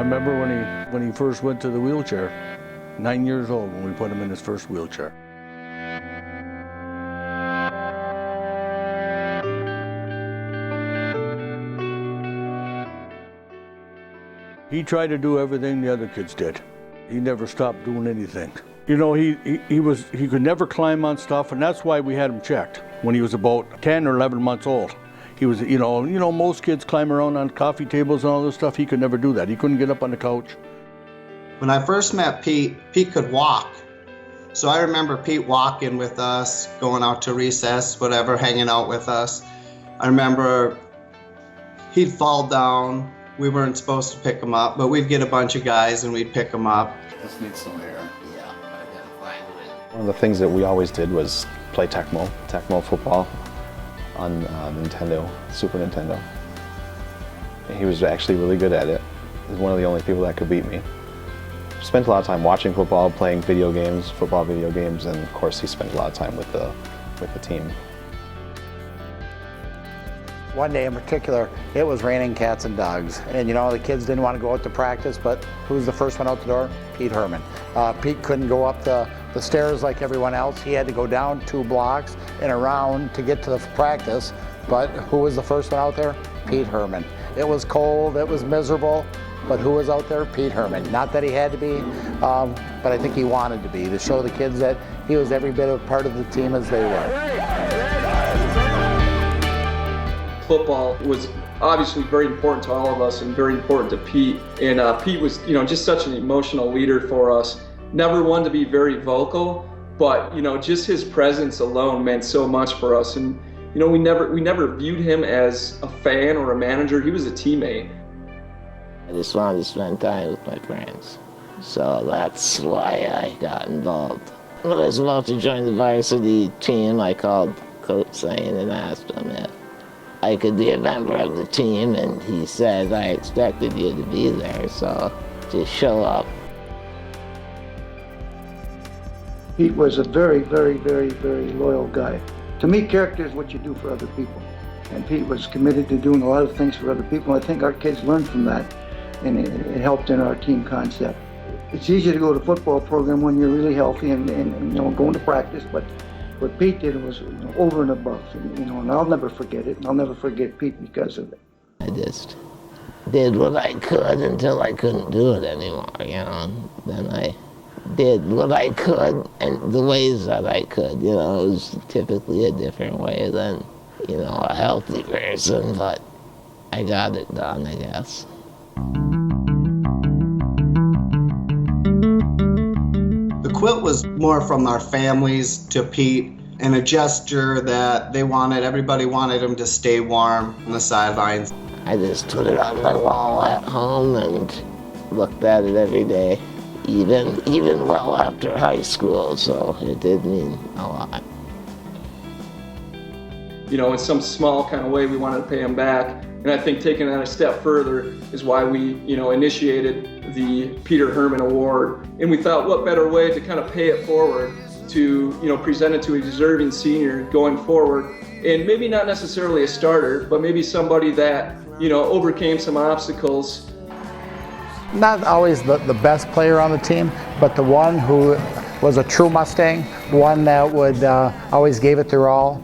remember when he first went to the wheelchair, 9 years old when we put him in his first wheelchair. He tried to do everything the other kids did. He never stopped doing anything. You know, he could never climb on stuff, and that's why we had him checked when he was about 10 or 11 months old. He was, you know, most kids climb around on coffee tables and all this stuff. He could never do that. He couldn't get up on the couch. When I first met Pete, Pete could walk. So I remember Pete walking with us, going out to recess, whatever, hanging out with us. I remember he'd fall down. We weren't supposed to pick him up, but we'd get a bunch of guys and we'd pick him up. This needs some hair. Yeah, I gotta find it. One of the things that we always did was play Tecmo football on Nintendo, Super Nintendo. He was actually really good at it. He was one of the only people that could beat me. Spent a lot of time watching football, playing video games, football video games, and of course he spent a lot of time with the team. One day in particular, it was raining cats and dogs. And you know, the kids didn't want to go out to practice, but who was the first one out the door? Pete Heyrman. Pete couldn't go up the stairs like everyone else. He had to go down 2 blocks and around to get to the practice. But who was the first one out there? Pete Heyrman. It was cold, it was miserable, but who was out there? Pete Heyrman. Not that he had to be, but I think he wanted to be, to show the kids that he was every bit of part of the team as they were. Football was obviously very important to all of us and very important to Pete. And Pete was, just such an emotional leader for us. Never one to be very vocal, but just his presence alone meant so much for us. And we never viewed him as a fan or a manager. He was a teammate. I just wanted to spend time with my friends, so that's why I got involved. When I was about to join the varsity team, I called Coach Sayen and asked him if I could be a member of the team, and he said, I expected you to be there, so just show up. Pete was a very, very, very, very loyal guy. To me, character is what you do for other people. And Pete was committed to doing a lot of things for other people. I think our kids learned from that, and it helped in our team concept. It's easy to go to a football program when you're really healthy and going to practice, but what Pete did was over and above, and I'll never forget it. And I'll never forget Pete because of it. I just did what I could until I couldn't do it anymore, Then I did what I could and the ways that I could, It was typically a different way than, a healthy person, but I got it done, I guess. The quilt was more from our families to Pete, and a gesture that everybody wanted him to stay warm on the sidelines. I just put it on my wall at home and looked at it every day, even well after high school, so it did mean a lot. In some small kind of way, we wanted to pay him back. And I think taking that a step further is why we, initiated the Pete Heyrman Award. And we thought, what better way to kind of pay it forward to, present it to a deserving senior going forward. And maybe not necessarily a starter, but maybe somebody that, overcame some obstacles. Not always the best player on the team, but the one who was a true Mustang, one that would always gave it their all.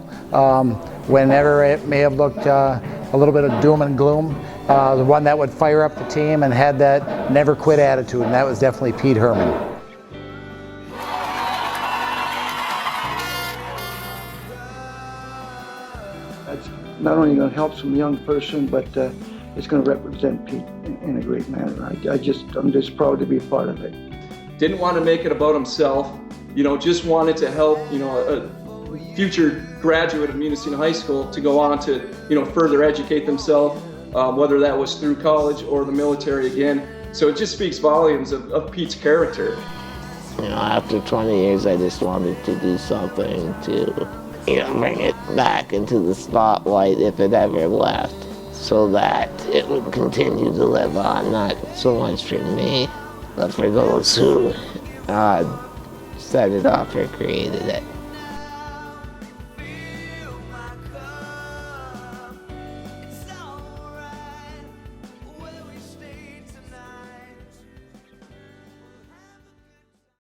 Whenever it may have looked a little bit of doom and gloom, the one that would fire up the team and had that never quit attitude, and that was definitely Pete Heyrman. That's not only going to help some young person, but it's going to represent Pete in a great manner. I'm just proud to be a part of it. Didn't want to make it about himself, just wanted to help, a future graduate of Munising High School to go on to, further educate themselves, whether that was through college or the military again. So it just speaks volumes of Pete's character. After 20 years, I just wanted to do something to, bring it back into the spotlight if it ever left, so that it would continue to live on, not so much for me, but for those who set it off or created it.